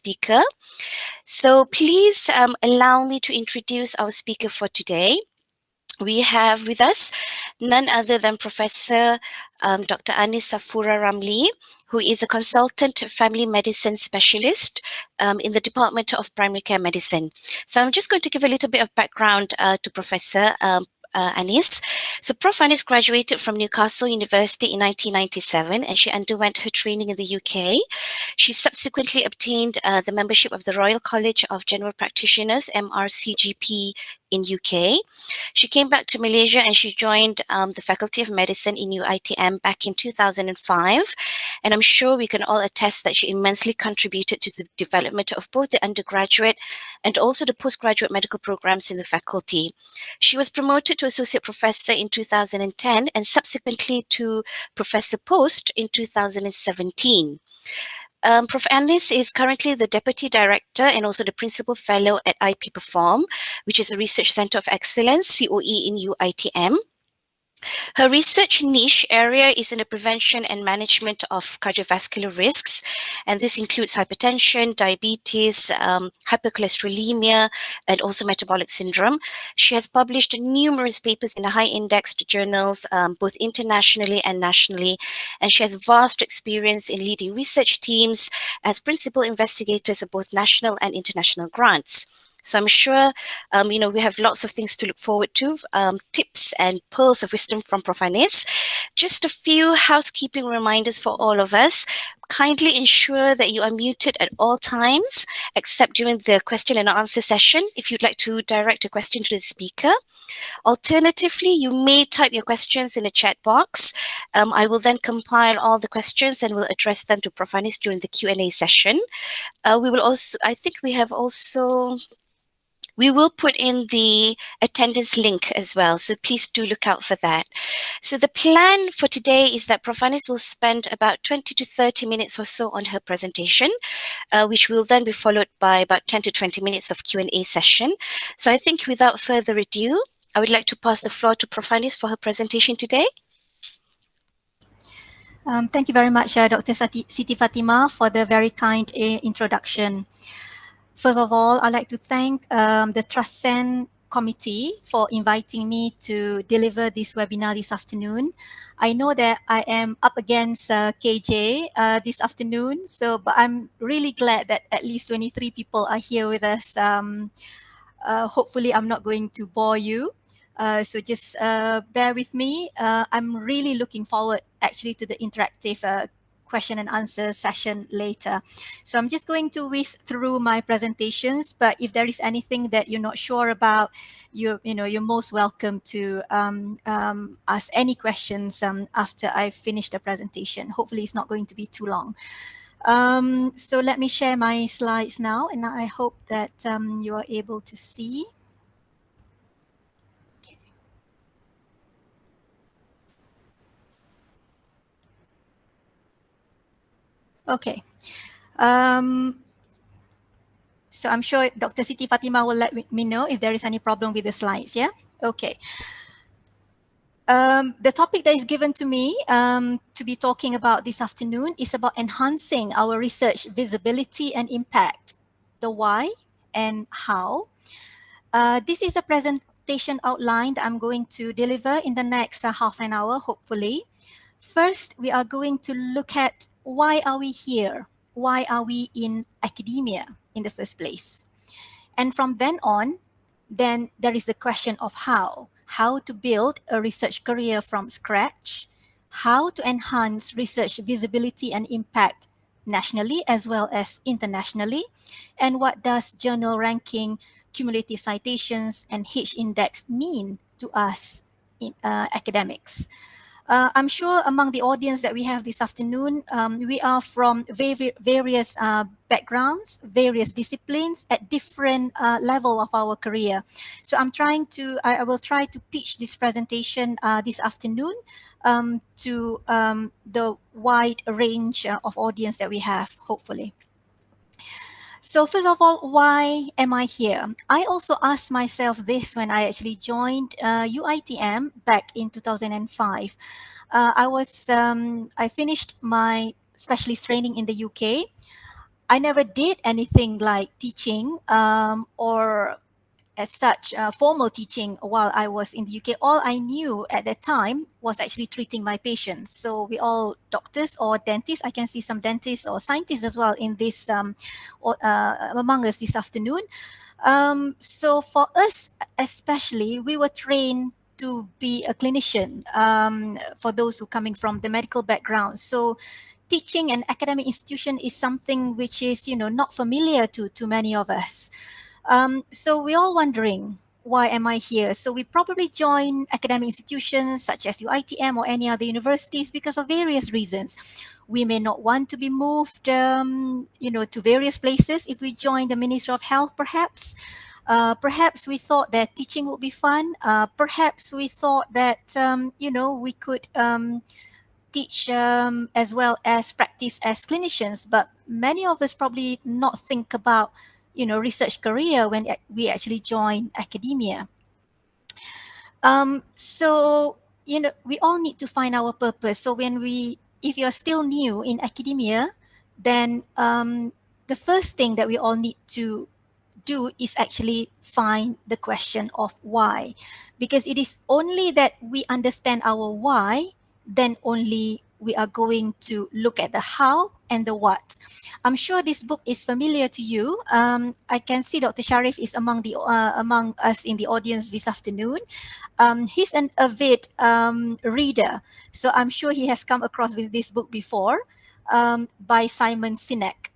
speaker. So please allow me to introduce our speaker for today. We have with us none other than Professor Dr. Safura Ramli, who is a consultant family medicine specialist in the Department of Primary Care Medicine. So I'm just going to give a little bit of background to Professor Anis. So Prof. Anis graduated from Newcastle University in 1997 and she underwent her training in the UK. She subsequently obtained the membership of the Royal College of General Practitioners, MRCGP, in UK. She came back to Malaysia and she joined the Faculty of Medicine in UITM back in 2005. And I'm sure we can all attest that she immensely contributed to the development of both the undergraduate and also the postgraduate medical programs in the faculty. She was promoted to Associate Professor in 2010 and subsequently to Professor Post in 2017. Prof. Anis is currently the Deputy Director and also the Principal Fellow at I-PPerForm, which is a Research Centre of Excellence, COE, in UITM. Her research niche area is in the prevention and management of cardiovascular risks, and this includes hypertension, diabetes, hypercholesterolemia, and also metabolic syndrome. She has published numerous papers in high-indexed journals, both internationally and nationally, and she has vast experience in leading research teams as principal investigators of both national and international grants. So I'm sure, we have lots of things to look forward to, tips and pearls of wisdom from Prof. Anis. Just a few housekeeping reminders for all of us. Kindly ensure that you are muted at all times, except during the question and answer session, if you'd like to direct a question to the speaker. Alternatively, you may type your questions in the chat box. I will then compile all the questions and will address them to Prof. Anis during the Q&A session. We will put in the attendance link as well, so please do look out for that. So the plan for today is that Prof. Anis will spend about 20 to 30 minutes or so on her presentation, which will then be followed by about 10 to 20 minutes of Q&A session. So I think without further ado, I would like to pass the floor to Prof. Anis for her presentation today. Thank you very much, Dr. Siti Fatima, for the very kind introduction. First of all, I'd like to thank the Transcent committee for inviting me to deliver this webinar this afternoon. I know that I am up against KJ this afternoon, but I'm really glad that at least 23 people are here with us. Hopefully, I'm not going to bore you. So just bear with me. I'm really looking forward actually to the interactive question and answer session later. So I'm just going to whiz through my presentations, but if there is anything that you're not sure about, you're most welcome to ask any questions after I finish the presentation. Hopefully it's not going to be too long. So let me share my slides now, and I hope that you are able to see. Okay. So I'm sure Dr. Siti Fatima will let me know if there is any problem with the slides, yeah? Okay. The topic that is given to me to be talking about this afternoon is about enhancing our research visibility and impact, the why and how. This is a presentation outline that I'm going to deliver in the next half an hour, hopefully. First, we are going to look at why are we here? Why are we in academia in the first place? And from then on, then there is the question of how to build a research career from scratch, how to enhance research visibility and impact nationally as well as internationally, and what does journal ranking, cumulative citations, and H-index mean to us in academics. I'm sure among the audience that we have this afternoon, we are from various backgrounds, various disciplines at different level of our career. So I will try to pitch this presentation this afternoon to the wide range of audience that we have, hopefully. So first of all, why am I here? I also asked myself this when I actually joined UITM back in 2005. I finished my specialist training in the UK. I never did anything like teaching or as such formal teaching while I was in the UK. All I knew at that time was actually treating my patients. So we all doctors or dentists. I can see some dentists or scientists as well in this among us this afternoon. So for us, especially, we were trained to be a clinician for those who coming from the medical background. So teaching an academic institution is something which is, not familiar to many of us. So we're all wondering, why am I here? So we probably join academic institutions such as UITM or any other universities because of various reasons. We may not want to be moved, to various places if we join the Ministry of Health, perhaps. Perhaps we thought that teaching would be fun. Perhaps we thought that, we could teach as well as practice as clinicians, but many of us probably not think about research career when we actually join academia. So we all need to find our purpose. So if you're still new in academia, then the first thing that we all need to do is actually find the question of why, because it is only that we understand our why, then only we are going to look at the how and the what. I'm sure this book is familiar to you. I can see Dr. Sharif is among us in the audience this afternoon. He's an avid reader, so I'm sure he has come across with this book before, by Simon Sinek.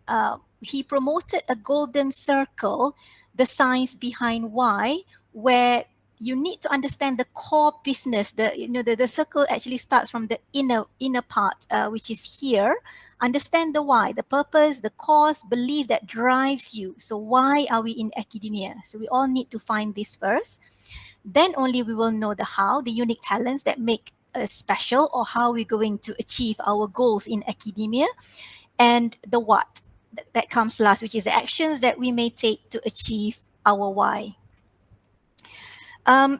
He promoted a golden circle, the science behind why, where you need to understand the core business. The circle actually starts from the inner part, which is here. Understand the why, the purpose, the cause, belief that drives you. So why are we in academia? So we all need to find this first. Then only we will know the how, the unique talents that make us special, or how we're going to achieve our goals in academia, and the what that comes last, which is the actions that we may take to achieve our why.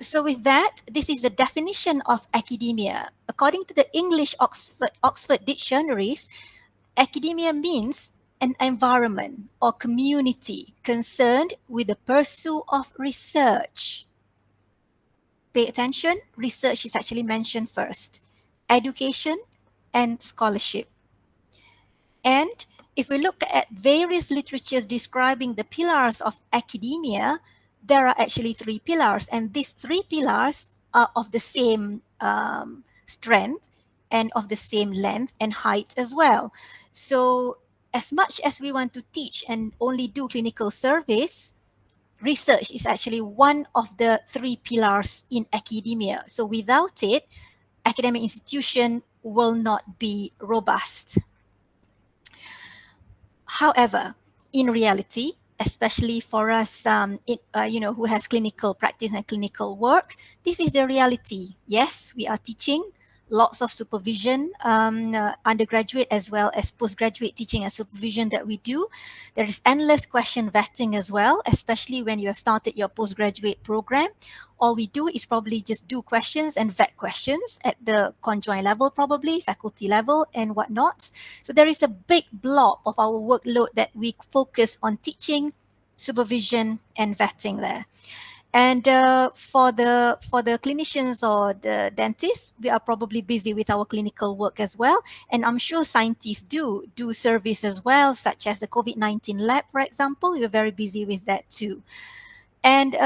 So with that, this is the definition of academia. According to the English Oxford dictionaries, academia means an environment or community concerned with the pursuit of research. Pay attention, research is actually mentioned first. Education and scholarship. And if we look at various literatures describing the pillars of academia, there are actually three pillars, and these three pillars are of the same strength and of the same length and height as well. So as much as we want to teach and only do clinical service, research is actually one of the three pillars in academia. So without it, academic institution will not be robust. However, in reality, especially for us, who has clinical practice and clinical work, this is the reality. Yes, we are teaching, lots of supervision, undergraduate as well as postgraduate teaching and supervision that we do. There is endless question vetting as well, especially when you have started your postgraduate program. All we do is probably just do questions and vet questions at the conjoint level, probably faculty level and whatnot. So there is a big block of our workload that we focus on teaching, supervision, and vetting there. And for the clinicians or the dentists, we are probably busy with our clinical work as well. And I'm sure scientists do service as well, such as the COVID-19 lab, for example. We're very busy with that too. And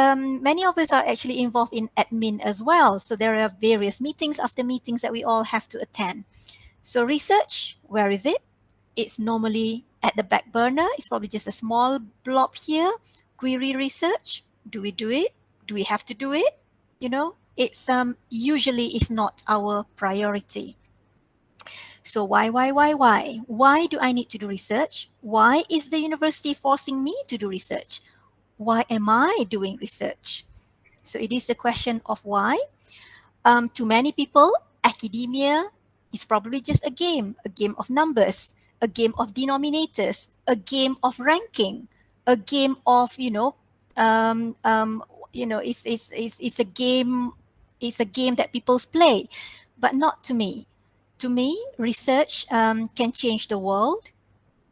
many of us are actually involved in admin as well. So there are various meetings after meetings that we all have to attend. So research, where is it? It's normally at the back burner. It's probably just a small blob here. Query research, do we do it? Do we have to do it? It's usually is not our priority. So why? Why do I need to do research? Why is the university forcing me to do research? Why am I doing research? So it is the question of why. To many people, academia is probably just a game of numbers, a game of denominators, a game of ranking, a game of it's a game. It's a game that people play, but not to me. To me, research can change the world.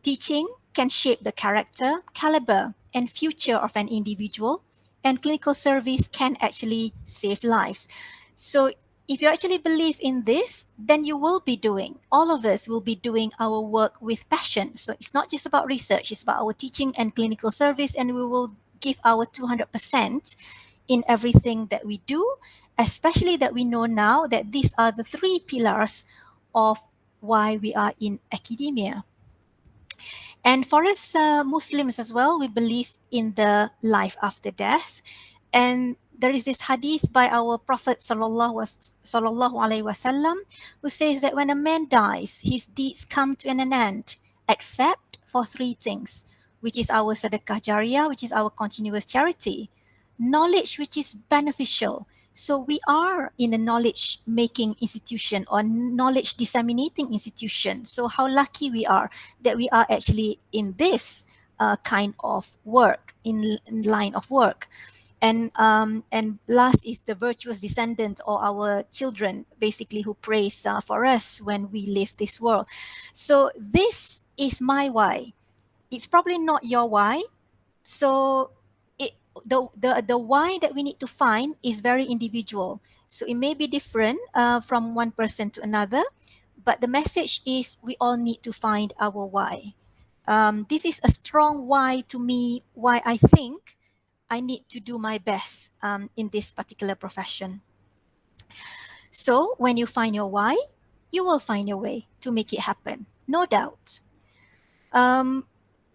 Teaching can shape the character, caliber, and future of an individual, and clinical service can actually save lives. So if you actually believe in this, then you will be doing, all of us will be doing our work with passion. So it's not just about research, it's about our teaching and clinical service, and we will give our 200% in everything that we do, especially that we know now that these are the three pillars of why we are in academia. And for us Muslims as well, we believe in the life after death. And there is this hadith by our Prophet sallallahu alaihi wasallam who says that when a man dies, his deeds come to an end, except for three things, which is our sedekah jariyah, which is our continuous charity, knowledge which is beneficial. So we are in a knowledge making institution or knowledge disseminating institution. So how lucky we are that we are actually in this kind of work, in line of work. And last is the virtuous descendant or our children, basically, who prays for us when we leave this world. So this is my why. It's probably not your why. So it the why that we need to find is very individual. So it may be different from one person to another, but the message is we all need to find our why. This is a strong why to me, why I think I need to do my best in this particular profession. So when you find your why, you will find your way to make it happen, no doubt. Um,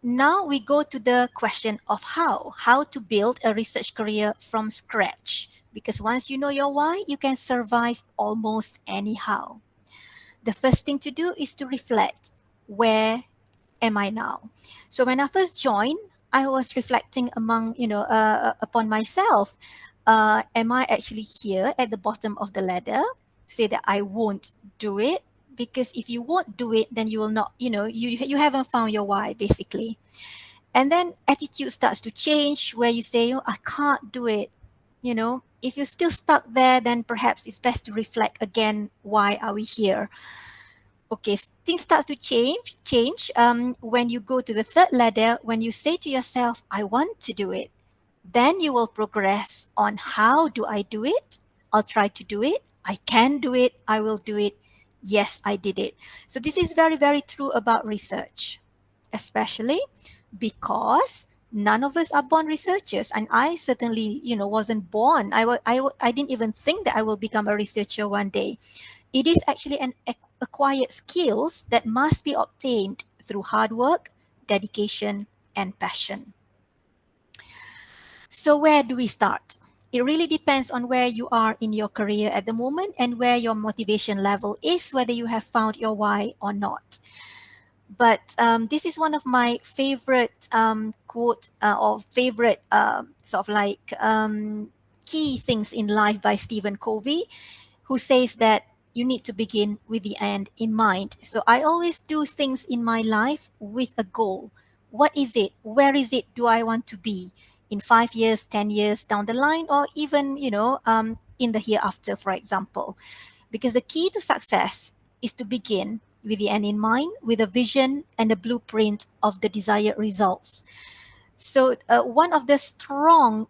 Now we go to the question of how to build a research career from scratch. Because once you know your why, you can survive almost anyhow. The first thing to do is to reflect, where am I now? So when I first joined, I was reflecting upon myself. Am I actually here at the bottom of the ladder? Say that I won't do it, because if you won't do it, then you will not, you haven't found your why, basically. And then attitude starts to change, where you say, oh, I can't do it. If you're still stuck there, then perhaps it's best to reflect again, why are we here? Okay, things start to change when you go to the third ladder, when you say to yourself, I want to do it. Then you will progress on, how do I do it? I'll try to do it. I can do it. I will do it. Yes, I did it. So this is very, very true about research, especially because none of us are born researchers, and I certainly wasn't born. I didn't even think that I will become a researcher one day. It is actually an acquired skills that must be obtained through hard work, dedication, and passion. So where do we start? It really depends on where you are in your career at the moment and where your motivation level is, whether you have found your why or not. But this is one of my favorite quote or favorite sort of like key things in life by Stephen Covey, who says that you need to begin with the end in mind. So I always do things in my life with a goal. What is it? Where is it? Do I want to be in 5 years, 10 years down the line, or even, in the hereafter, for example? Because the key to success is to begin with the end in mind, with a vision and a blueprint of the desired results. So one of the strong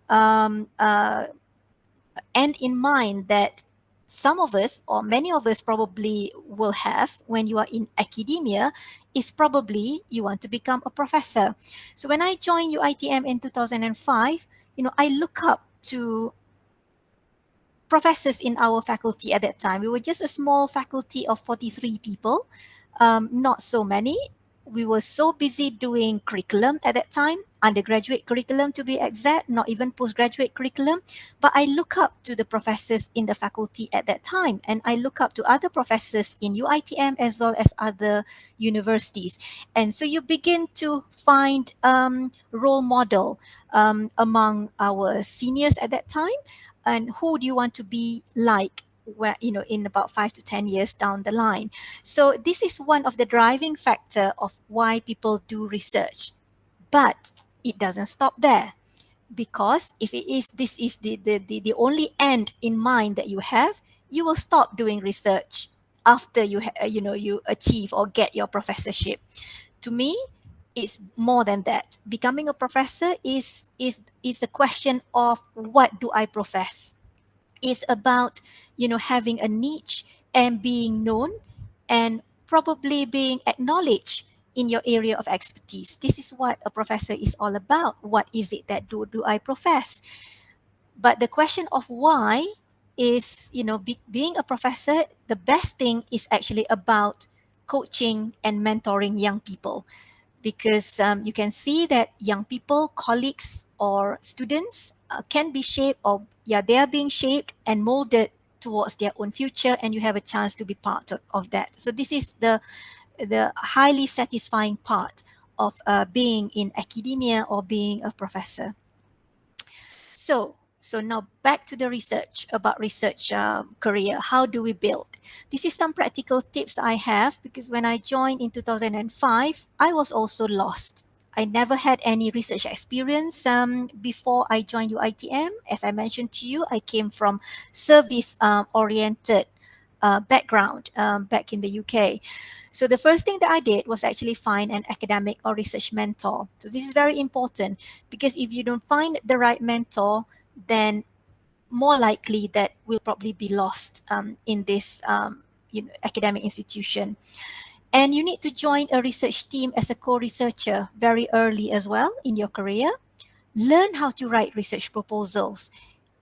end in mind that some of us or many of us probably will have when you are in academia is probably you want to become a professor. So when I joined UITM in 2005, I look up to professors in our faculty at that time. We were just a small faculty of 43 people, not so many. We were so busy doing curriculum at that time, undergraduate curriculum to be exact, not even postgraduate curriculum. But I look up to the professors in the faculty at that time, and I look up to other professors in UITM as well as other universities. And so you begin to find role model among our seniors at that time, and who do you want to be like where in about 5 to 10 years down the line. So this is one of the driving factor of why people do research. But it doesn't stop there, because if this is the only end in mind that you have, you will stop doing research after you achieve or get your professorship. To me, It's more than that. Becoming a professor is a question of what do I profess. It's about, having a niche and being known and probably being acknowledged in your area of expertise. This is what a professor is all about. What is it that do I profess? But the question of why is, being a professor, the best thing is actually about coaching and mentoring young people, because you can see that young people, colleagues, or students can be shaped, or yeah, they are being shaped and molded towards their own future, and you have a chance to be part of that. So this is the highly satisfying part of being in academia or being a professor. So now back to the research about research career. How do we build? This is some practical tips I have, because when I joined in 2005, I was also lost. I never had any research experience before I joined UITM. As I mentioned to you, I came from service oriented background back in the UK. So the first thing that I did was actually find an academic or research mentor. So this is very important, because if you don't find the right mentor, then more likely that we'll probably be lost in this academic institution. And you need to join a research team as a co-researcher very early as well in your career. Learn how to write research proposals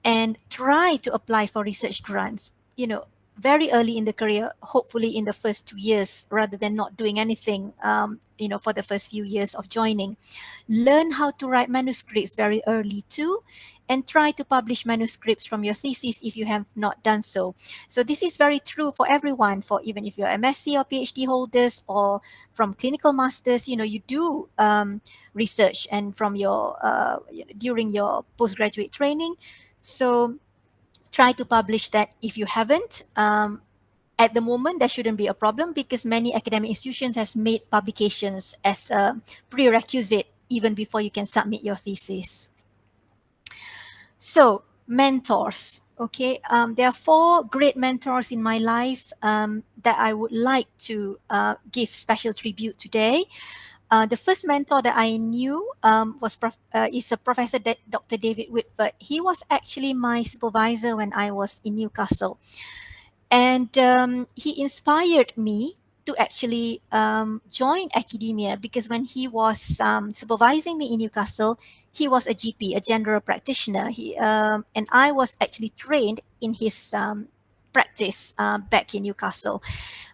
and try to apply for research grants, very early in the career, hopefully in the first 2 years, rather than not doing anything, for the first few years of joining. Learn how to write manuscripts very early too, and try to publish manuscripts from your thesis if you have not done so. So this is very true for everyone, for even if you're MSc or PhD holders, or from clinical masters, you do research, and from your during your postgraduate training. So try to publish that if you haven't. At the moment, there shouldn't be a problem, because many academic institutions has made publications as a prerequisite even before you can submit your thesis. So mentors, okay, there are four great mentors in my life that I would like to give special tribute today. The first mentor that I knew is a Professor Dr. David Whitford. He was actually my supervisor when I was in Newcastle. And he inspired me to actually join academia, because when he was supervising me in Newcastle, he was a GP, a general practitioner. And I was actually trained in his practice back in Newcastle.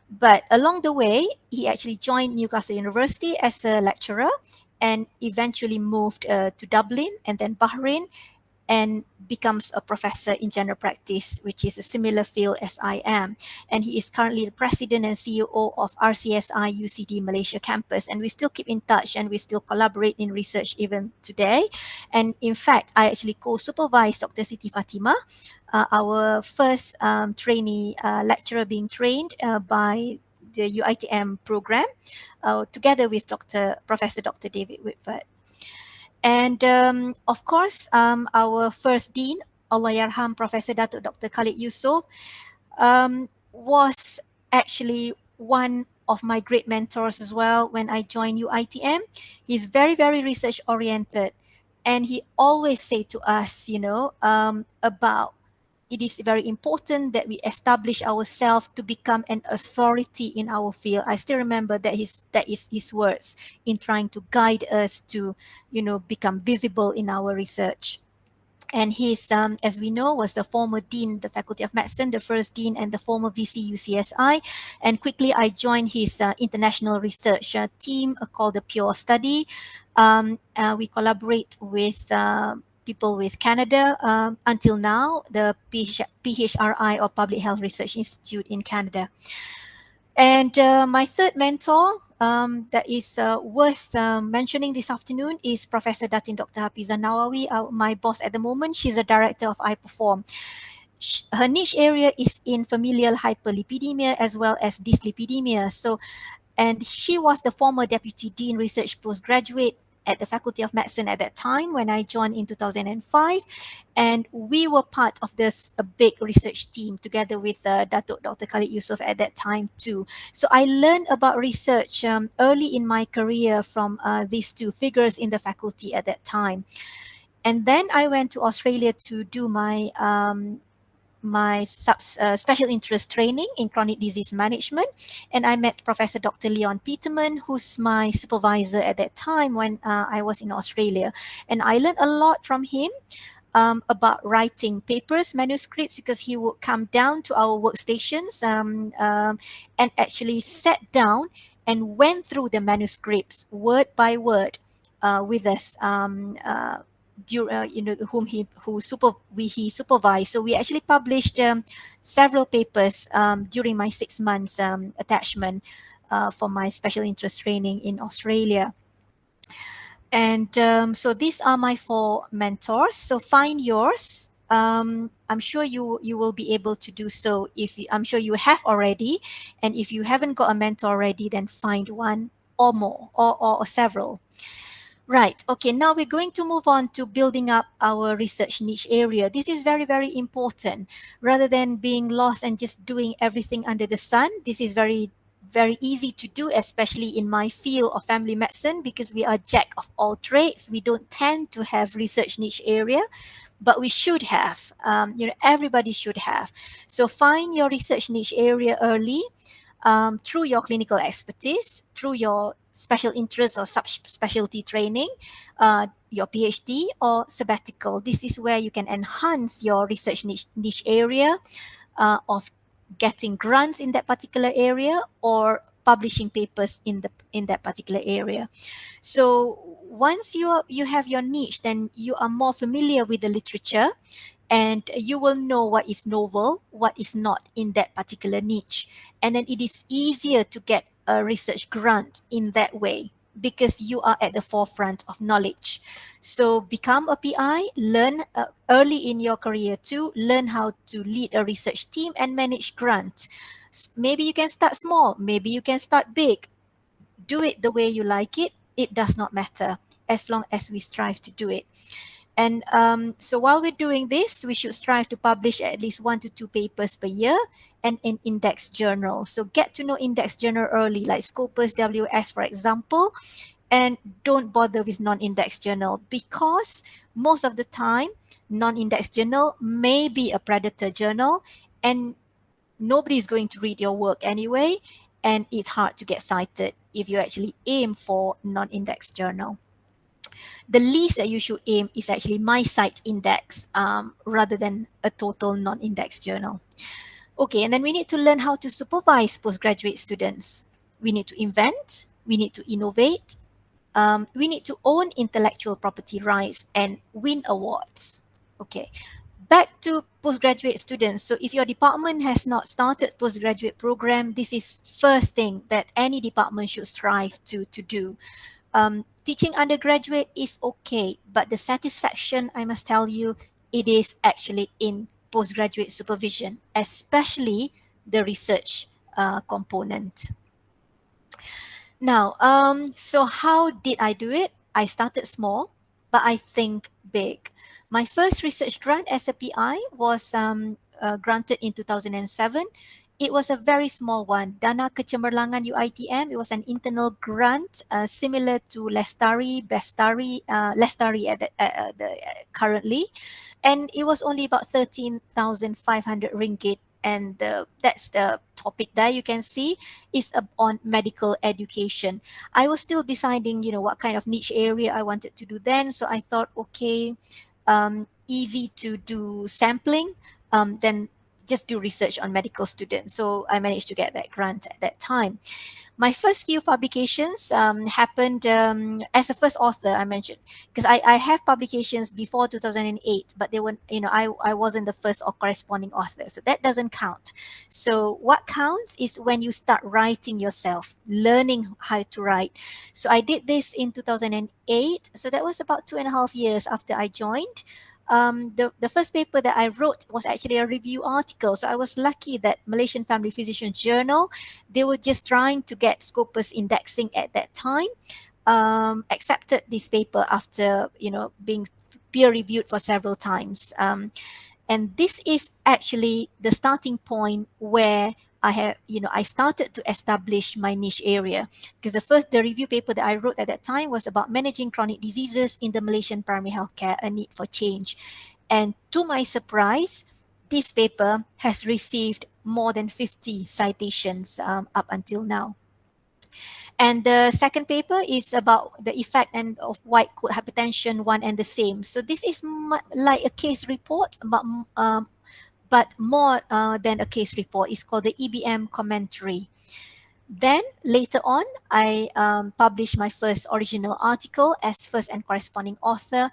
But along the way, he actually joined Newcastle University as a lecturer, and eventually moved to Dublin and then Bahrain, and becomes a professor in general practice, which is a similar field as I am. And he is currently the president and CEO of RCSI UCD Malaysia campus. And we still keep in touch, and we still collaborate in research even today. And in fact, I actually co-supervised Dr. Siti Fatima, our first trainee lecturer being trained by the UITM program, together with Professor Dr. David Whitford. And of course, our first dean, Allahyarham Professor Datuk Dr. Khalid Yusof, was actually one of my great mentors as well when I joined UITM. He's very, very research oriented. And he always say to us, about it is very important that we establish ourselves to become an authority in our field. I still remember that is his words in trying to guide us to, become visible in our research. And he's, as we know, was the former dean, the Faculty of Medicine, the first dean, and the former VC UCSI. And quickly, I joined his international research team called the Pure Study. We collaborate with people with Canada until now, the PHRI, or Public Health Research Institute in Canada. And my third mentor that is worth mentioning this afternoon is Professor Datin Dr. Hafizah Nawawi, my boss at the moment. She's a director of I-PPerForm. Her niche area is in familial hyperlipidemia as well as dyslipidemia. And she was the former deputy dean research postgraduate at the Faculty of Medicine at that time when I joined in 2005. And we were part of this a big research team together with Datuk Dr. Khalid Yusof at that time too. So I learned about research early in my career from these two figures in the faculty at that time. And then I went to Australia to do my special interest training in chronic disease management, and I met Professor Dr. Leon Peterman, who's my supervisor at that time when I was in Australia, and I learned a lot from him about writing papers, manuscripts, because he would come down to our workstations and actually sat down and went through the manuscripts word by word with us. Whom he supervised. So we actually published several papers during my 6 months attachment for my special interest training in Australia. And so these are my four mentors. So find yours. I'm sure you will be able to do so I'm sure you have already. And if you haven't got a mentor already, then find one or more or several. Right. Okay. Now we're going to move on to building up our research niche area. This is very, very important. Rather than being lost and just doing everything under the sun, this is very, very easy to do, especially in my field of family medicine, because we are jack of all trades. We don't tend to have research niche area, but we should have. Everybody should have. So find your research niche area early through your clinical expertise, through your special interest or subspecialty training, your PhD or sabbatical. This is where you can enhance your research niche area of getting grants in that particular area or publishing papers in that particular area. So once you have your niche, then you are more familiar with the literature, and you will know what is novel, what is not in that particular niche. And then it is easier to get a research grant in that way because you are at the forefront of knowledge. So become a PI, learn early in your career too, learn how to lead a research team and manage grant. Maybe you can start small, maybe you can start big. Do it the way you like it. It does not matter as long as we strive to do it. And so while we're doing this, we should strive to publish at least 1 to 2 papers per year and in index journals. So get to know index journal early, like Scopus, WS, for example, and don't bother with non-index journal because most of the time, non-index journal may be a predator journal and nobody's going to read your work anyway, and it's hard to get cited if you actually aim for non-index journal. The least that you should aim is actually my site index rather than a total non-index journal. Okay, and then we need to learn how to supervise postgraduate students. We need to invent, we need to innovate, we need to own intellectual property rights and win awards. Okay, back to postgraduate students. So if your department has not started postgraduate program, this is first thing that any department should strive to do. Teaching undergraduate is okay, but the satisfaction, I must tell you, it is actually in postgraduate supervision, especially the research component. Now, so how did I do it? I started small, but I think big. My first research grant as a PI was granted in 2007. It was a very small one, Dana Kecemerlangan UiTM. It was an internal grant similar to Lestari currently. And it was only about 13,500 ringgit. And that's the topic there you can see is on medical education. I was still deciding, what kind of niche area I wanted to do then. So I thought, okay, easy to do sampling, then just do research on medical students. So I managed to get that grant at that time. My first few publications happened as a first author, I mentioned, because I have publications before 2008, but they weren't, I wasn't the first or corresponding author. So that doesn't count. So what counts is when you start writing yourself, learning how to write. So I did this in 2008. So that was about 2.5 years after I joined. The first paper that I wrote was actually a review article. So I was lucky that Malaysian Family Physicians Journal, they were just trying to get Scopus indexing at that time. accepted this paper after being peer reviewed for several times. And this is actually the starting point where I started to establish my niche area, because the review paper that I wrote at that time was about managing chronic diseases in the Malaysian primary healthcare, a need for change. And to my surprise, this paper has received more than 50 citations up until now. And the second paper is about the effect and of white coat hypertension, one and the same. So this is like a case report, but more than a case report. It's called the EBM commentary. Then later on, I published my first original article as first and corresponding author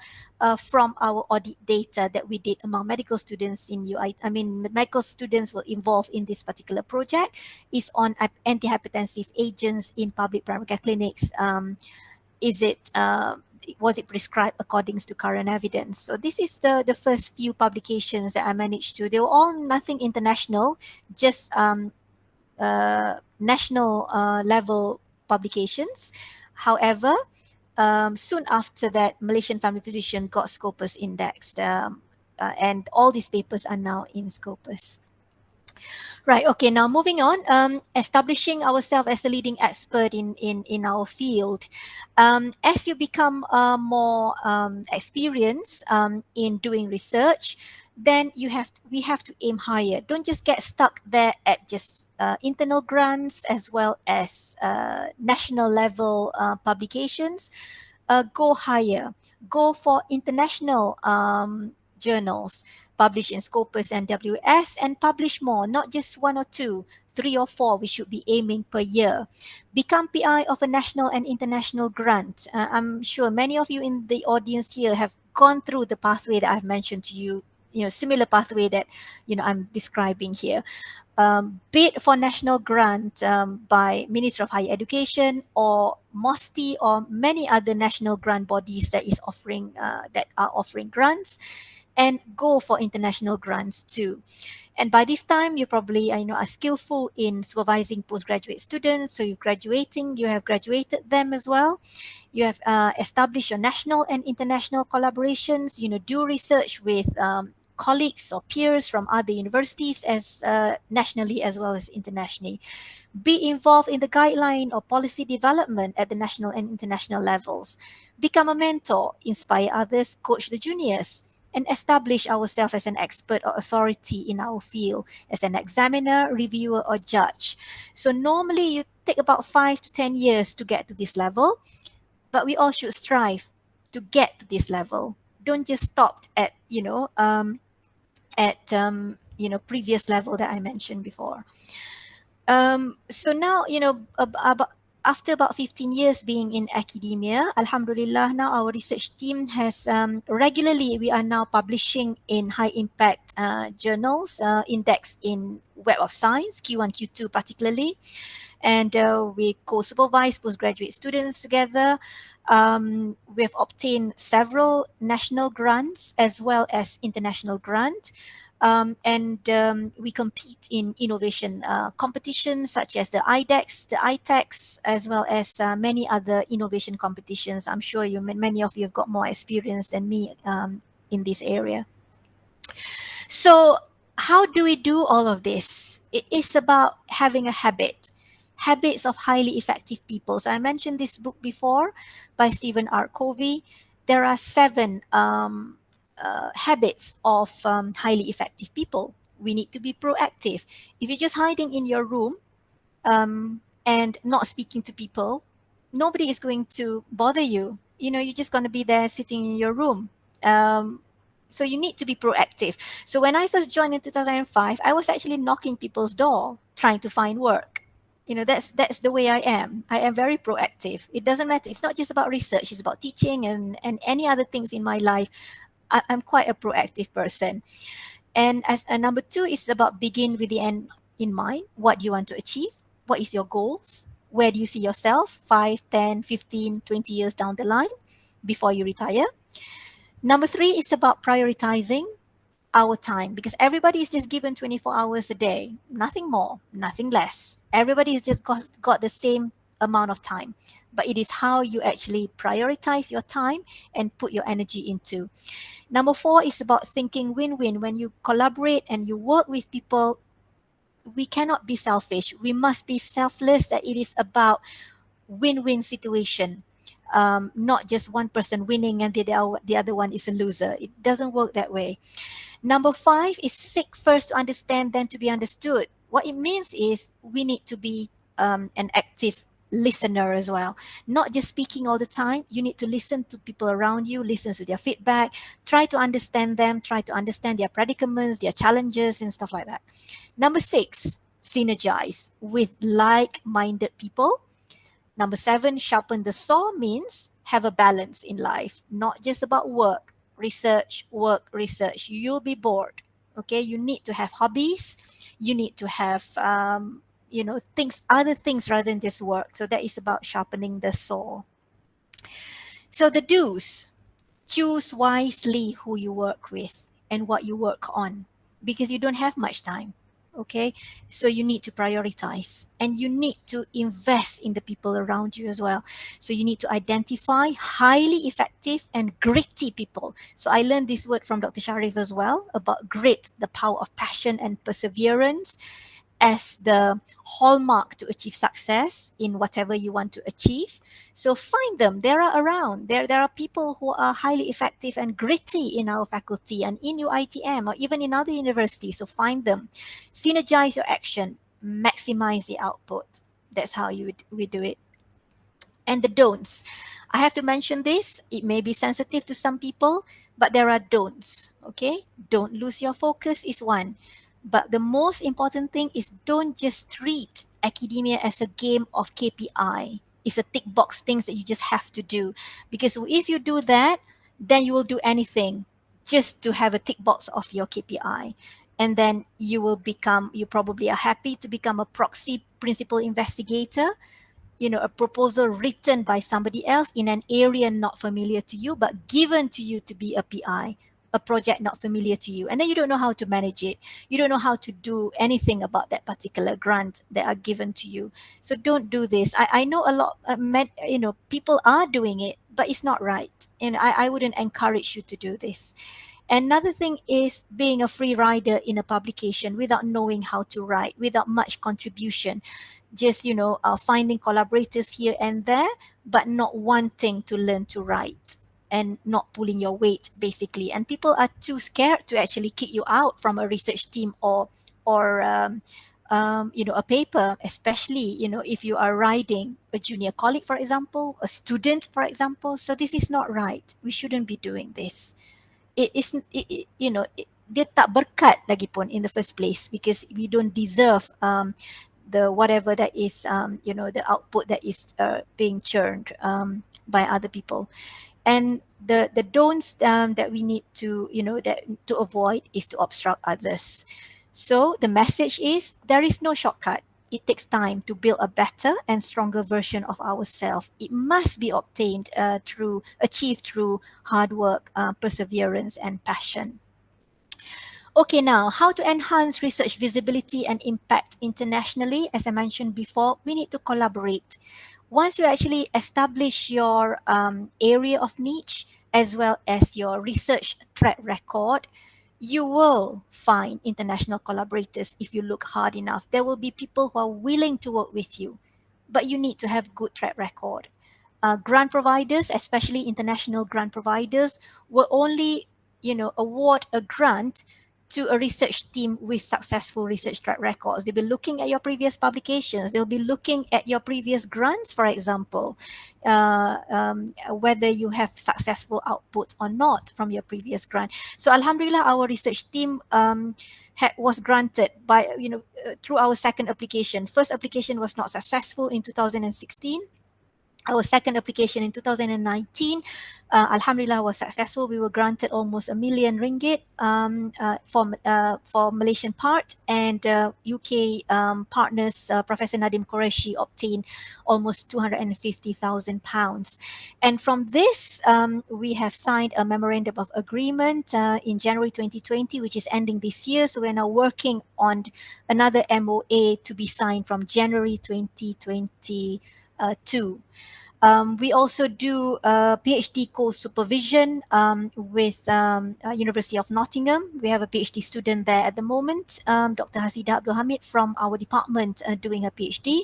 from our audit data that we did among medical students in UI. I mean, medical students were involved in this particular project. Is on antihypertensive agents in public primary care clinics. Is it Was it prescribed according to current evidence? So this is the first few publications that I managed to. They were all nothing international, just national level publications. However, soon after that, Malaysian Family Physician got Scopus indexed, and all these papers are now in Scopus. Right. Okay. Now moving on, establishing ourselves as a leading expert in our field. As you become more experienced in doing research, then we have to aim higher. Don't just get stuck there at just internal grants as well as national level publications. Go higher. Go for international journals, publish in Scopus and WS, and publish more, not just one or two, three or four. We should be aiming per year. Become PI of a national and international grant. I'm sure many of you in the audience here have gone through the pathway that I've mentioned to you, similar pathway that, I'm describing here. Bid for national grant by Ministry of Higher Education or MOSTI or many other national grant bodies that are offering grants, and go for international grants too. And by this time, you probably are skillful in supervising postgraduate students. So you have graduated them as well. You have established your national and international collaborations. Do research with colleagues or peers from other universities as nationally as well as internationally. Be involved in the guideline or policy development at the national and international levels. Become a mentor, inspire others, coach the juniors, and establish ourselves as an expert or authority in our field as an examiner, reviewer, or judge. So normally you take about 5 to 10 years to get to this level, but we all should strive to get to this level. Don't just stop at previous level that I mentioned before. So now, after about 15 years being in academia, Alhamdulillah, now our research team has regularly, we are now publishing in high impact journals, indexed in Web of Science, Q1, Q2 particularly. And we co-supervise postgraduate students together. We've obtained several national grants as well as international grant. And we compete in innovation competitions such as the IDEX, the ITEX, as well as many other innovation competitions. I'm sure many of you have got more experience than me in this area. So how do we do all of this? It is about having a habits of highly effective people. So I mentioned this book before by Stephen R. Covey. There are 7 habits of highly effective people. We need to be proactive. If you're just hiding in your room and not speaking to people, nobody is going to bother you. You're just going to be there sitting in your room. So you need to be proactive. So when I first joined in 2005, I was actually knocking people's door, trying to find work. That's the way I am. I am very proactive. It doesn't matter. It's not just about research. It's about teaching and any other things in my life. I'm quite a proactive person. And as a number 2 is about begin with the end in mind. What do you want to achieve? What is your goals? Where do you see yourself 5, 10, 15, 20 years down the line before you retire? Number 3 is about prioritizing our time, because everybody is just given 24 hours a day, nothing more, nothing less. Everybody has just got the same amount of time. but it is how you actually prioritize your time and put your energy into. Number four is about thinking win-win. When you collaborate and you work with people, we cannot be selfish. We must be selfless, that it is about win-win situation. Not just one person winning and the other one is a loser. It doesn't work that way. Number five is seek first to understand, then to be understood. What it means is we need to be an active listener as well. Not just speaking all the time. You need to listen to people around you, listen to their feedback, try to understand them, try to understand their predicaments, their challenges, and stuff like that. Number six, synergize with like minded people. Number seven, sharpen the saw means have a balance in life, not just about work, research. You'll be bored. Okay, you need to have hobbies. You need to have, things, other things rather than just work. So that is about sharpening the saw. So the do's: choose wisely who you work with and what you work on, because you don't have much time. Okay, so you need to prioritize and you need to invest in the people around you as well. So you need to identify highly effective and gritty people. So I learned this word from Dr. Sharif as well, about grit, the power of passion and perseverance as the hallmark to achieve success in whatever you want to achieve. So find them. There are around. There are people who are highly effective and gritty in our faculty and in UITM or even in other universities. So find them. Synergize your action. Maximize the output. That's how we do it. And the don'ts. I have to mention this. It may be sensitive to some people, but there are don'ts. Okay? Don't lose your focus is one. But the most important thing is don't just treat academia as a game of KPI. It's a tick box things that you just have to do. Because if you do that, then you will do anything just to have a tick box of your KPI. And then you probably are happy to become a proxy principal investigator, a proposal written by somebody else in an area not familiar to you, but given to you to be a PI, a project not familiar to you. And then you don't know how to manage it. You don't know how to do anything about that particular grant that are given to you. So don't do this. I know a lot, people are doing it, but it's not right. And I wouldn't encourage you to do this. Another thing is being a free rider in a publication without knowing how to write, without much contribution, just finding collaborators here and there, but not wanting to learn to write and not pulling your weight basically. And people are too scared to actually kick you out from a research team or a paper, especially if you are writing a junior colleague, for example, a student, for example. So this is not right. We shouldn't be doing this. It is dia tak berkat lagi pun in the first place, because we don't deserve the whatever that is the output that is being churned by other people. And the don'ts that we need to that to avoid is to obstruct others. So the message is there is no shortcut. It takes time to build a better and stronger version of ourselves. It must be obtained achieved through hard work, perseverance, and passion. Okay, now how to enhance research visibility and impact internationally? As I mentioned before, we need to collaborate. Once you actually establish your area of niche as well as your research track record, you will find international collaborators if you look hard enough. There will be people who are willing to work with you, but you need to have good track record. Grant providers, especially international grant providers, will only award a grant to a research team with successful research track records. They'll be looking at your previous publications. They'll be looking at your previous grants, for example, whether you have successful output or not from your previous grant. So Alhamdulillah, our research team was granted by, through our second application. First application was not successful in 2016. Our second application in 2019, Alhamdulillah, was successful. We were granted almost R1 million for Malaysian part, and UK partners, Professor Nadim Qureshi, obtained almost £250,000. And from this, we have signed a memorandum of agreement in January 2020, which is ending this year. So we're now working on another MOA to be signed from January 2022. We also do PhD co-supervision with University of Nottingham. We have a PhD student there at the moment, Dr. Hasida Abdul Hamid from our department doing a PhD.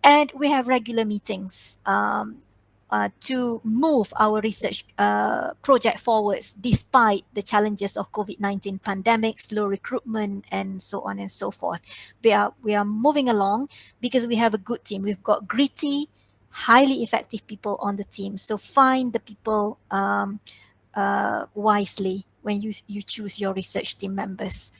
And we have regular meetings to move our research project forwards despite the challenges of COVID-19 pandemic, slow recruitment, and so on and so forth. We are moving along because we have a good team. We've got gritty, highly effective people on the team. So find the people wisely when you choose your research team members.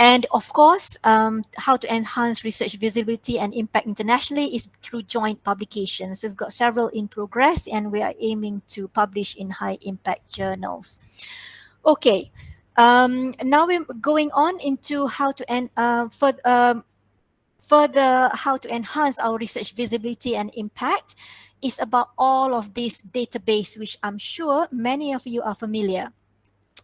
And of course, how to enhance research visibility and impact internationally is through joint publications. We've got several in progress and we are aiming to publish in high impact journals. Okay, now we're going on into how to further how to enhance our research visibility and impact is about all of this database, which I'm sure many of you are familiar.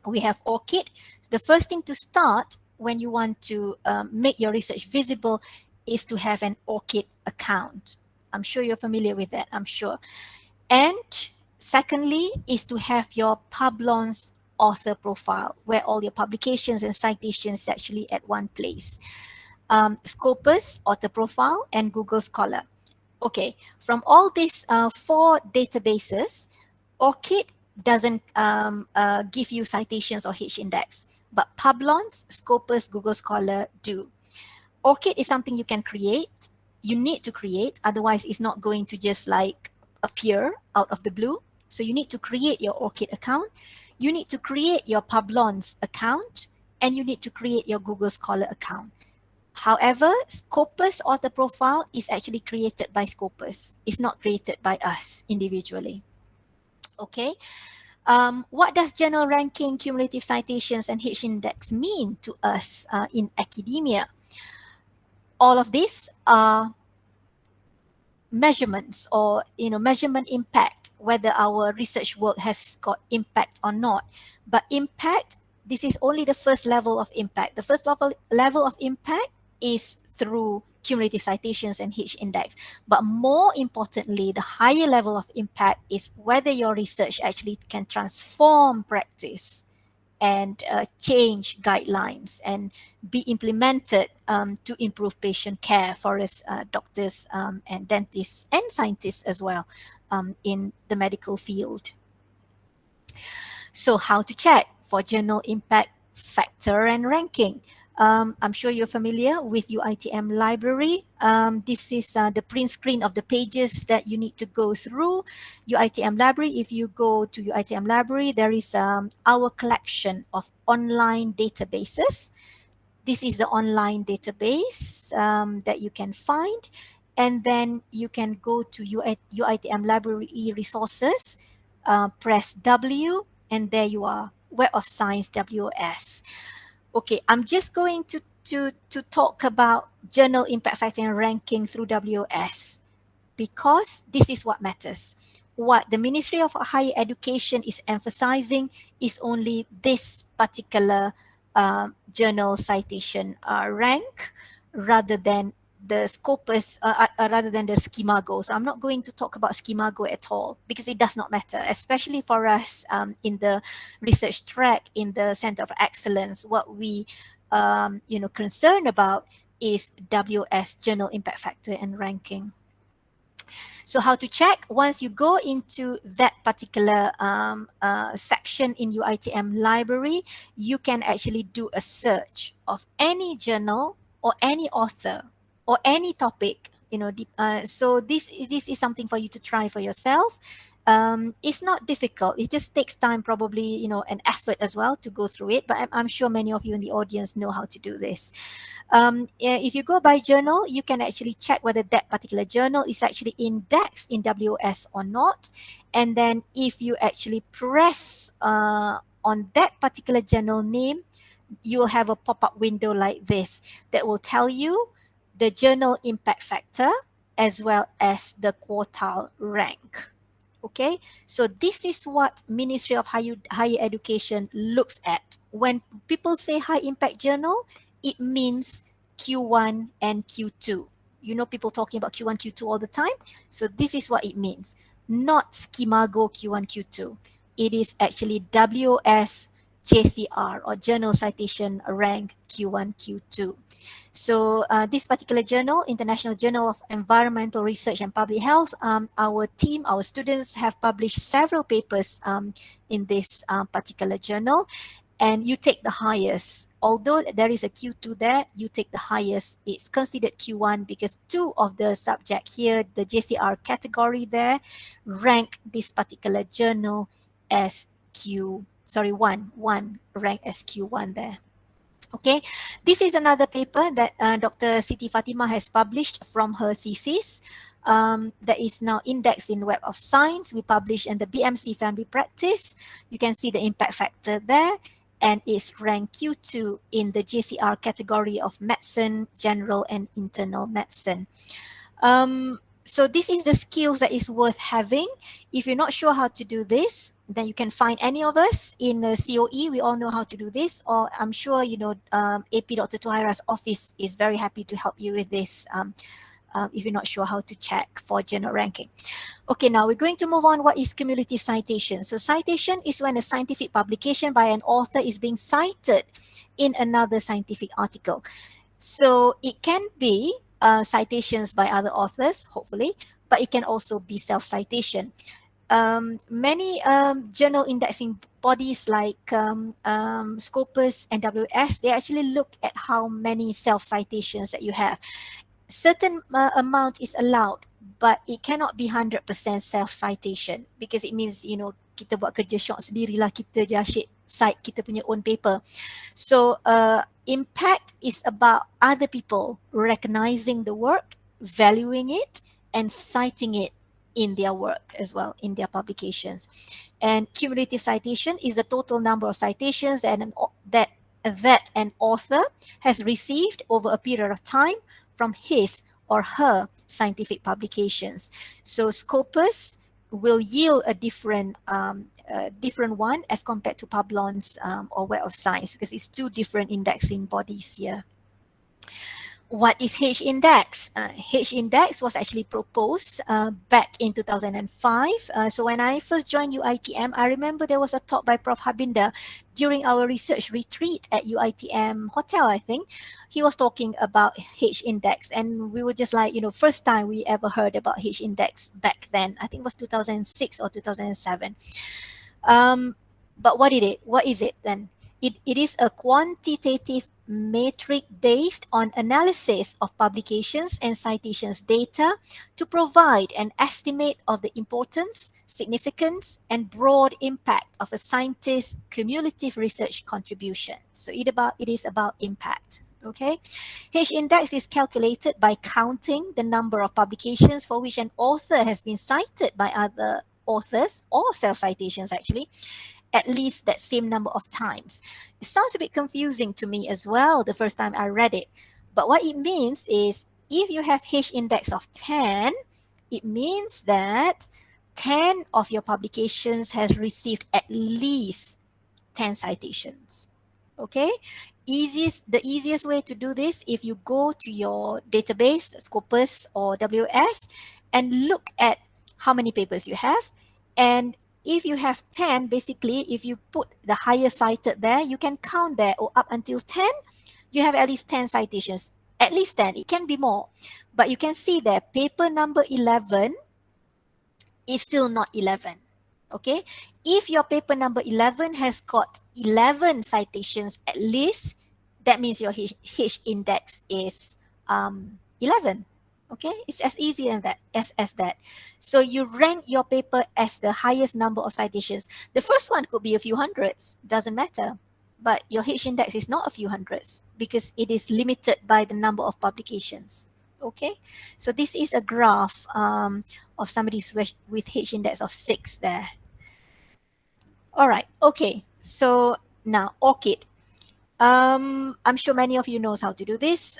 We have ORCID. The first thing to start when you want to make your research visible is to have an ORCID account. I'm sure you're familiar with that, I'm sure. And secondly is to have your Publons author profile, where all your publications and citations actually at one place. Scopus, author profile, and Google Scholar. Okay, from all these four databases, ORCID doesn't give you citations or H-index, but Publons, Scopus, Google Scholar do. ORCID is something you can create. You need to create, otherwise it's not going to just like appear out of the blue. So you need to create your ORCID account. You need to create your Publons account, and you need to create your Google Scholar account. However, Scopus author profile is actually created by Scopus. It's not created by us individually. Okay. What does journal ranking, cumulative citations, and H-index mean to us in academia? All of these are measurements or measurement impact, whether our research work has got impact or not. But impact, this is only the first level of impact. The first level of impact is through cumulative citations and H-index. But more importantly, the higher level of impact is whether your research actually can transform practice and change guidelines and be implemented to improve patient care for us doctors and dentists and scientists as well in the medical field. So how to check for journal impact factor and ranking? I'm sure you're familiar with UITM library. This is the print screen of the pages that you need to go through. UITM library, if you go to UITM library, there is our collection of online databases. This is the online database that you can find. And then you can go to UITM library resources, press W, and there you are, Web of Science WOS. Okay, I'm just going to talk about journal impact factor and ranking through WOS because this is what matters. What the Ministry of Higher Education is emphasizing is only this particular journal citation rank rather than the Scopus, rather than the Schemago. So I'm not going to talk about Schemago at all because it does not matter, especially for us in the research track in the Center of Excellence. What we concern about is WS, Journal Impact Factor and Ranking. So how to check? Once you go into that particular section in UITM library, you can actually do a search of any journal or any author or any topic. So this is something for you to try for yourself. It's not difficult. It just takes time, probably, an effort as well to go through it. But I'm sure many of you in the audience know how to do this. If you go by journal, you can actually check whether that particular journal is actually indexed in WS or not. And then if you actually press on that particular journal name, you will have a pop-up window like this that will tell you the journal impact factor as well as the quartile rank. Okay, so this is what Ministry of Higher Education looks at. When people say high impact journal, it means Q1 and Q2. You know, people talking about Q1, Q2 all the time. So this is what it means. Not Skimago Q1, Q2. It is actually WS JCR, or Journal Citation Rank Q1, Q2. So this particular journal, International Journal of Environmental Research and Public Health, our team, our students have published several papers in this particular journal, and you take the highest. Although there is a Q2 there, you take the highest. It's considered Q1 because two of the subject here, the JCR category there, rank this particular journal as one rank as Q1 there. Okay, this is another paper that Dr. Siti Fatima has published from her thesis. That is now indexed in Web of Science. We published in the BMC Family Practice. You can see the impact factor there, and it's ranked Q2 in the JCR category of medicine, general and internal medicine. So this is the skills that is worth having. If you're not sure how to do this, then you can find any of us in COE. We all know how to do this, or I'm sure you know AP Dr. Tuhaira's office is very happy to help you with this if you're not sure how to check for journal ranking. Okay, now we're going to move on. What is cumulative citation? So citation is when a scientific publication by an author is being cited in another scientific article. So it can be citations by other authors, hopefully, but it can also be self-citation. Many journal indexing bodies like Scopus and WS, they actually look at how many self-citations that you have. Certain amount is allowed, but it cannot be 100% self-citation because it means, you know, kita buat kerja syok sendirilah, kita je asyik cite kita punya own paper. So impact is about other people recognizing the work, valuing it, and citing it in their work as well, in their publications. And cumulative citation is the total number of citations that an author has received over a period of time from his or her scientific publications. So Scopus will yield a different one as compared to Publon's or Web of Science, because it's two different indexing bodies here. What is H-index? H-index was actually proposed back in 2005. So when I first joined UITM, I remember there was a talk by Prof. Habinda during our research retreat at UITM Hotel, I think. He was talking about H-index, and we were just like, you know, first time we ever heard about H-index back then. I think it was 2006 or 2007. But what is it then? It is a quantitative metric based on analysis of publications and citations data to provide an estimate of the importance, significance, and broad impact of a scientist's cumulative research contribution. So it is about impact. Okay, H-index is calculated by counting the number of publications for which an author has been cited by other authors, or self-citations actually, at least that same number of times. It sounds a bit confusing to me as well the first time I read it. But what it means is if you have H-index of 10, it means that 10 of your publications has received at least 10 citations. Okay? The easiest way to do this, if you go to your database, Scopus or WS, and look at how many papers you have, and if you have 10, basically, if you put the highest cited there, you can count there, or up until 10, you have at least 10 citations. At least 10, it can be more. But you can see there, paper number 11 is still not 11. Okay? If your paper number 11 has got 11 citations at least, that means your H index is 11. Okay, it's as easy as that. So you rank your paper as the highest number of citations. The first one could be a few hundreds, doesn't matter. But your H index is not a few hundreds because it is limited by the number of publications. Okay, so this is a graph of somebody with H index of 6 there. All right, okay, so now ORCID. I'm sure many of you knows how to do this.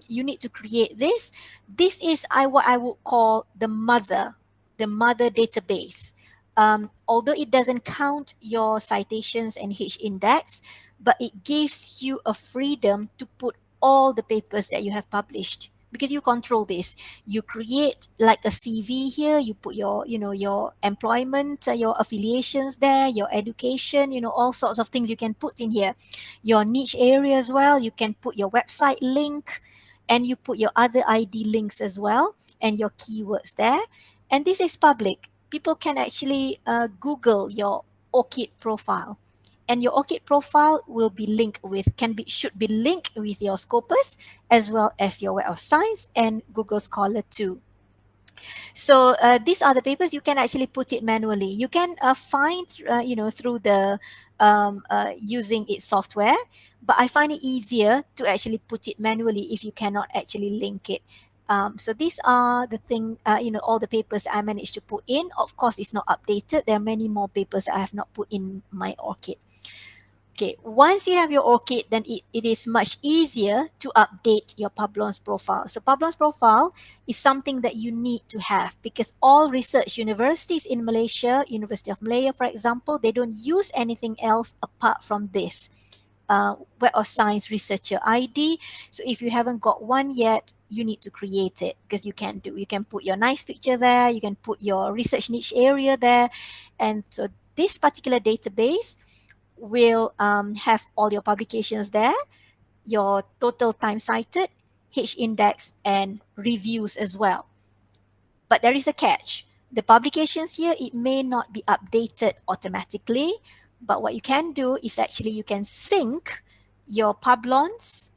You need to create this. This is what I would call the mother database. Although it doesn't count your citations and H index, but it gives you a freedom to put all the papers that you have published. because you control this. You create like a CV here. You put your, your employment, your affiliations there, your education, all sorts of things you can put in here. Your niche area as well. You can put your website link, and you put your other ID links as well, and your keywords there. And this is public. People can actually Google your ORCID profile, and your ORCID profile will be linked with, should be linked with your Scopus, as well as your Web of Science and Google Scholar too. So these are the papers. You can actually put it manually. You can find, through the using its software, but I find it easier to actually put it manually if you cannot actually link it. So these are the thing, all the papers I managed to put in. Of course, it's not updated. There are many more papers I have not put in my ORCID. Okay, once you have your ORCID, then it is much easier to update your Publons profile. So Publons profile is something that you need to have, because all research universities in Malaysia, University of Malaya, for example, they don't use anything else apart from this Web of Science Researcher ID. So if you haven't got one yet, you need to create it, because you can put your nice picture there, you can put your research niche area there. And so this particular database will have all your publications there, your total time cited, H index, and reviews as well. But there is a catch. The publications here, it may not be updated automatically, but what you can do is actually you can sync your Publons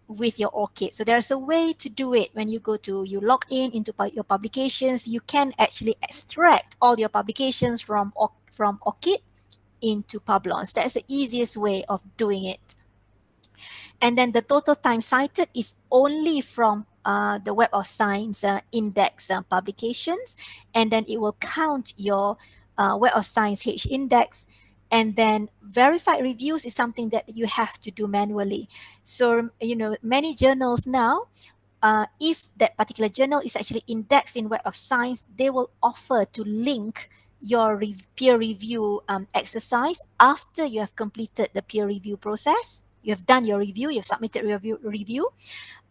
with your ORCID. So there's a way to do it. When you log in into your publications, you can actually extract all your publications from ORCID into Publons. That's the easiest way of doing it. And then the total time cited is only from the Web of Science index publications, and then it will count your Web of Science H index. And then verified reviews is something that you have to do manually. So, many journals now, if that particular journal is actually indexed in Web of Science, they will offer to link your peer review exercise after you have completed the peer review process. You have done your review, you've submitted your review.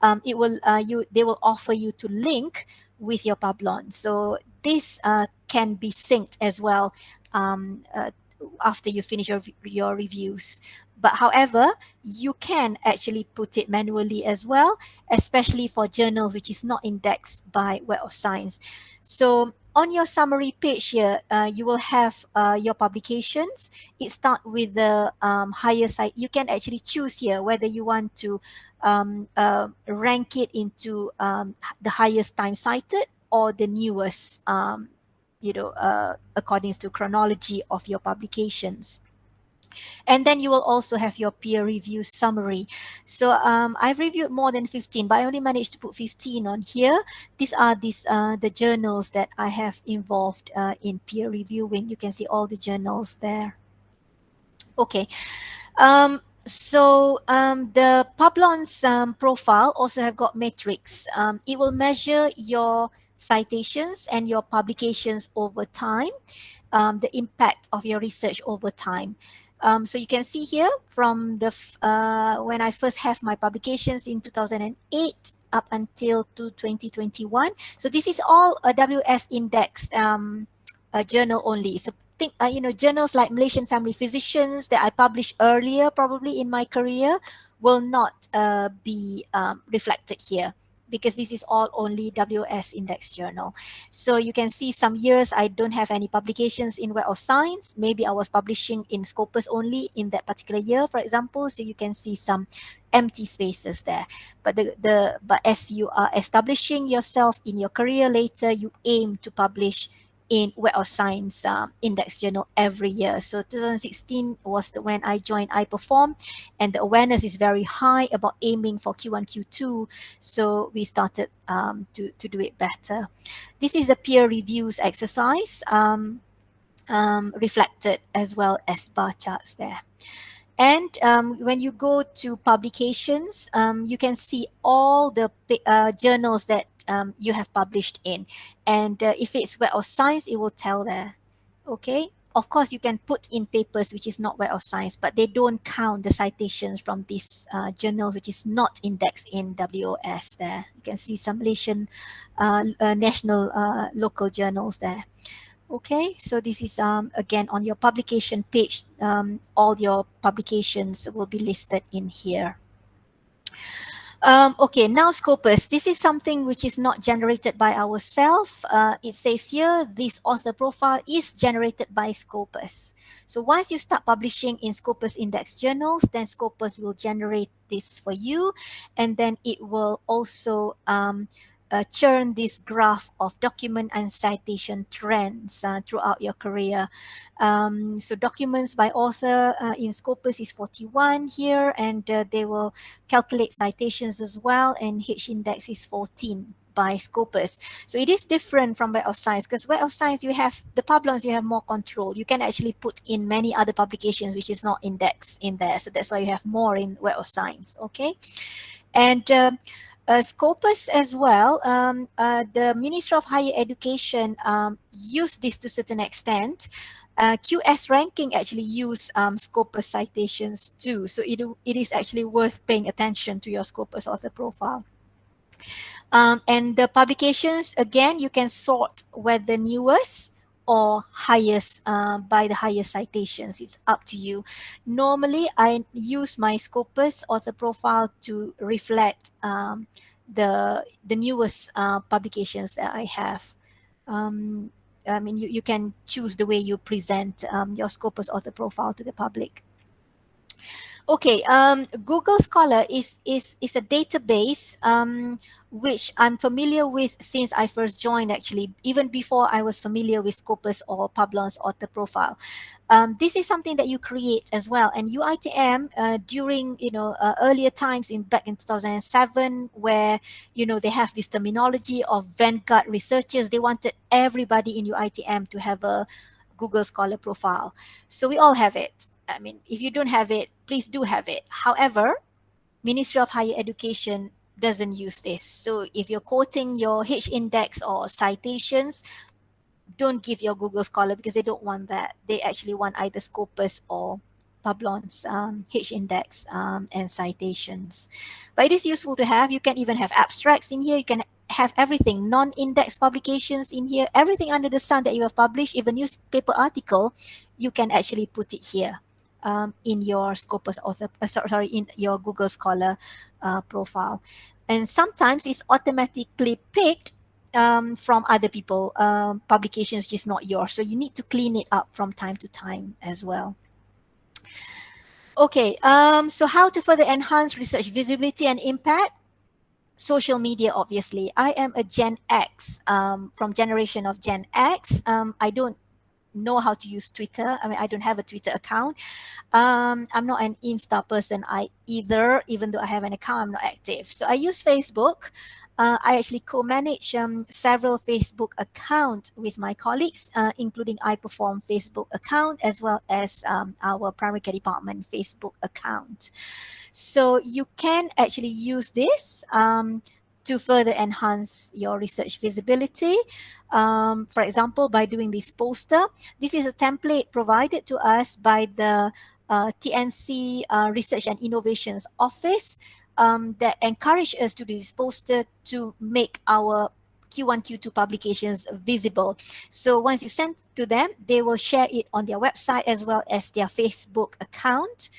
They will offer you to link with your Publon. So this can be synced as well after you finish your reviews. But however, you can actually put it manually as well, especially for journals which is not indexed by Web of Science. So on your summary page here, you will have your publications. It starts with the higher side. You can actually choose here whether you want to rank it into the highest time cited or the newest, according to chronology of your publications. And then you will also have your peer review summary. So I've reviewed more than 15, but I only managed to put 15 on here. These are the journals that I have involved in peer reviewing. You can see all the journals there. Okay. The Publons profile also have got metrics. It will measure your citations and your publications over time, the impact of your research over time. So you can see here from when I first have my publications in 2008 up until to 2021. So this is all a WS indexed journal only. So think, journals like Malaysian Family Physicians that I published earlier, probably in my career, will not be reflected here, because this is all only WS index journal. So you can see some years I don't have any publications in Web of Science. Maybe I was publishing in Scopus only in that particular year, for example. So you can see some empty spaces there. But but as you are establishing yourself in your career later, you aim to publish in Web of Science index journal every year. So 2016 was when I joined I-PPerForm, and the awareness is very high about aiming for Q1, Q2. So we started to do it better. This is a peer reviews exercise reflected as well as bar charts there. And when you go to publications, you can see all the journals that you have published in. And if it's Web of Science, it will tell there. Okay. Of course, you can put in papers which is not Web of Science, but they don't count the citations from these journals which is not indexed in WOS there. You can see some Malaysian national local journals there. Okay, so this is again on your publication page. All your publications will be listed in here. Okay, now Scopus. This is something which is not generated by ourselves. It says here, this author profile is generated by Scopus. So once you start publishing in Scopus Index journals, then Scopus will generate this for you. And then it will also churn this graph of document and citation trends throughout your career. So documents by author in Scopus is 41 here, and they will calculate citations as well, and H index is 14 by Scopus. So it is different from Web of Science, because Web of Science, you have the problems, you have more control. You can actually put in many other publications which is not indexed in there. So that's why you have more in Web of Science. Okay. And Scopus as well, the Ministry of Higher Education used this to a certain extent. QS ranking actually use Scopus citations too. So it is actually worth paying attention to your Scopus author profile. And the publications, again, you can sort whether newest or highest by the highest citations. It's up to you. Normally, I use my Scopus author profile to reflect the newest publications that I have. I mean, you can choose the way you present your Scopus author profile to the public. Okay, Google Scholar is a database which I'm familiar with since I first joined, actually, even before I was familiar with Scopus or Publon's author profile. This is something that you create as well, and UITM during earlier times in back in 2007, where they have this terminology of vanguard researchers. They wanted everybody in UITM to have a Google Scholar profile, so we all have it. I mean, if you don't have it, please do have it. However, Ministry of Higher Education doesn't use this. So if you're quoting your H index or citations, don't give your Google Scholar, because they don't want that. They actually want either Scopus or Publon's H index and citations. But it is useful to have. You can even have abstracts in here. You can have everything, non-index publications in here, everything under the sun that you have published, even newspaper article, you can actually put it here in your Scopus author, in your Google Scholar profile. And sometimes it's automatically picked from other people publications which is not yours, so you need to clean it up from time to time as well. Okay, so how to further enhance research visibility and impact? Social media, obviously. I am a Gen X, from generation of Gen X. I don't know how to use Twitter. I mean, I don't have a Twitter account. I'm not an Insta person either, even though I have an account, I'm not active. So I use Facebook. I actually co-manage several Facebook accounts with my colleagues, including I-PPerForm Facebook account, as well as our primary care department Facebook account. So you can actually use this to further enhance your research visibility. For example, by doing this poster, this is a template provided to us by the TNC Research and Innovations Office that encourage us to do this poster to make our Q1, Q2 publications visible. So once you send to them, they will share it on their website as well as their Facebook account.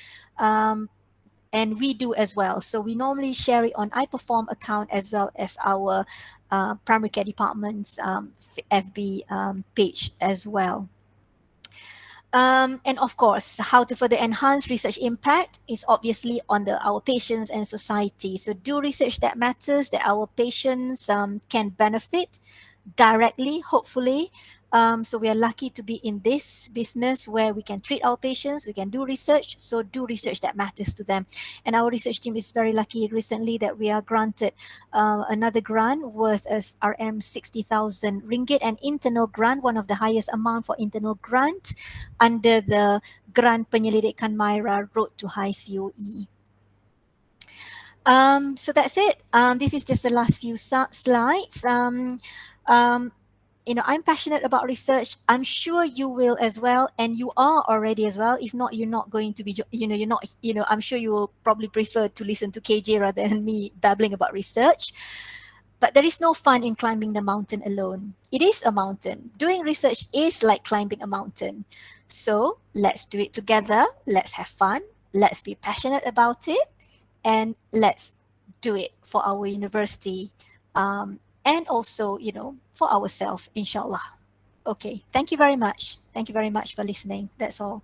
And we do as well. So we normally share it on I-PPerForm account as well as our primary care department's FB page as well. And of course, how to further enhance research impact is obviously on our patients and society. So do research that matters, that our patients can benefit directly, hopefully. So we are lucky to be in this business where we can treat our patients, we can do research. So do research that matters to them. And our research team is very lucky recently that we are granted another grant worth as RM 60,000 ringgit, an internal grant, one of the highest amount for internal grant under the Grant Penyelidikan Myra Road to High COE. So that's it. This is just the last few slides. I'm passionate about research. I'm sure you will as well, and you are already as well. If not, you're not going to be, you're not, I'm sure you will probably prefer to listen to KJ rather than me babbling about research. But there is no fun in climbing the mountain alone. It is a mountain. Doing research is like climbing a mountain. So let's do it together. Let's have fun. Let's be passionate about it. And let's do it for our university, and also, for ourselves, inshallah. Okay. Thank you very much. Thank you very much for listening. That's all.